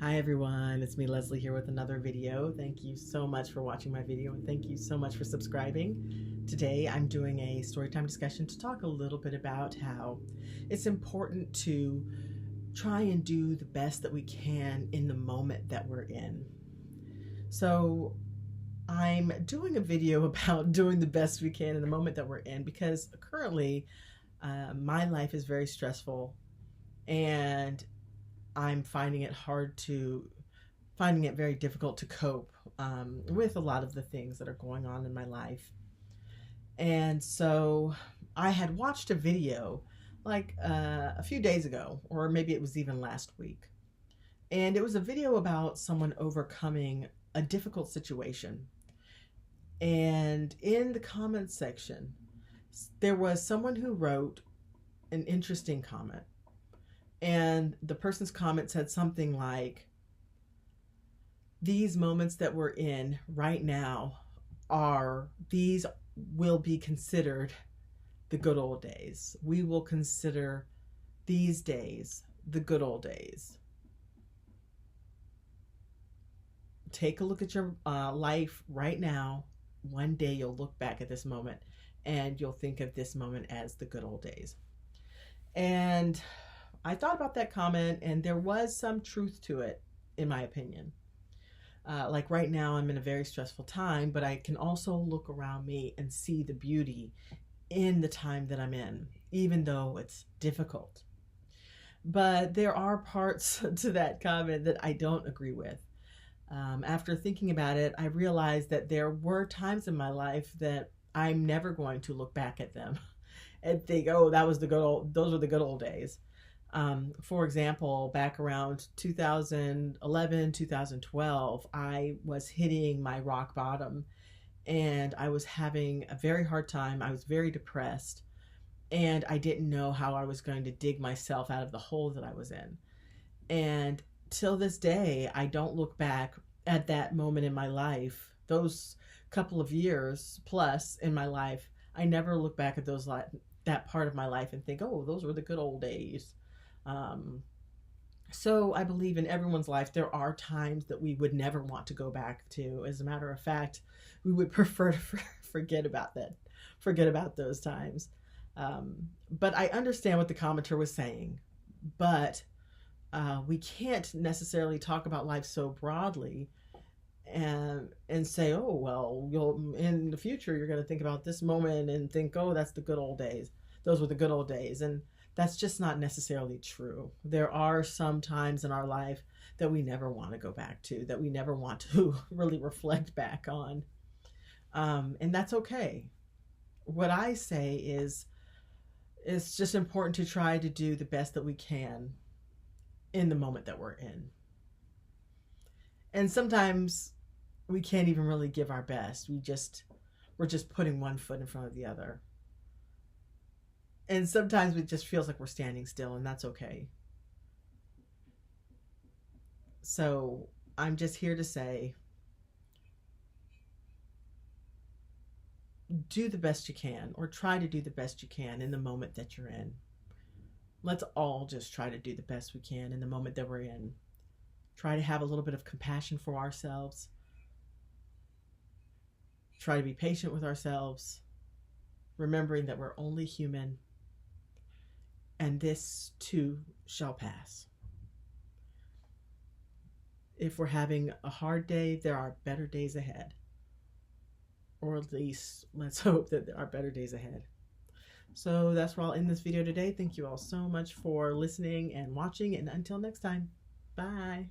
Hi everyone, it's me Leslie here with another video. Thank you so much for watching my video and thank you so much for subscribing. Today I'm doing a storytime discussion to talk a little bit about how it's important to try and do the best that we can in the moment that we're in. So I'm doing a video about doing the best we can in the moment that we're in because currently my life is very stressful and I'm finding it very difficult to cope with a lot of the things that are going on in my life. And so I had watched a video like a few days ago, or maybe it was even last week. And it was a video about someone overcoming a difficult situation. And in the comments section, there was someone who wrote an interesting comment. And the person's comment said something like, these moments that we're in right now these will be considered the good old days. We will consider these days the good old days. Take a look at your life right now. One day you'll look back at this moment and you'll think of this moment as the good old days. And I thought about that comment and there was some truth to it, in my opinion. Like right now I'm in a very stressful time, but I can also look around me and see the beauty in the time that I'm in, even though it's difficult. But there are parts to that comment that I don't agree with. After thinking about it, I realized that there were times in my life that I'm never going to look back at them and think, oh, those were the good old days. For example, back around 2011, 2012, I was hitting my rock bottom and I was having a very hard time. I was very depressed and I didn't know how I was going to dig myself out of the hole that I was in. And till this day, I don't look back at that moment in my life, those couple of years plus in my life. I never look back at that part of my life and think, oh, those were the good old days. So I believe in everyone's life there are times that we would never want to go back to. As a matter of fact, we would prefer to forget about those times. But I understand what the commenter was saying, but we can't necessarily talk about life so broadly and say, oh, well, in the future you're going to think about this moment and think, oh, that's the good old days. Those were the good old days. And that's just not necessarily true. There are some times in our life that we never want to go back to, that we never want to really reflect back on. And that's okay. What I say is, it's just important to try to do the best that we can in the moment that we're in. And sometimes we can't even really give our best. We're just putting one foot in front of the other. And sometimes it just feels like we're standing still, and that's okay. So I'm just here to say, do the best you can, or try to do the best you can in the moment that you're in. Let's all just try to do the best we can in the moment that we're in. Try to have a little bit of compassion for ourselves. Try to be patient with ourselves, remembering that we're only human. And this too shall pass. If we're having a hard day, there are better days ahead. Or at least let's hope that there are better days ahead. So that's where I'll end this video today. Thank you all so much for listening and watching. And until next time, bye.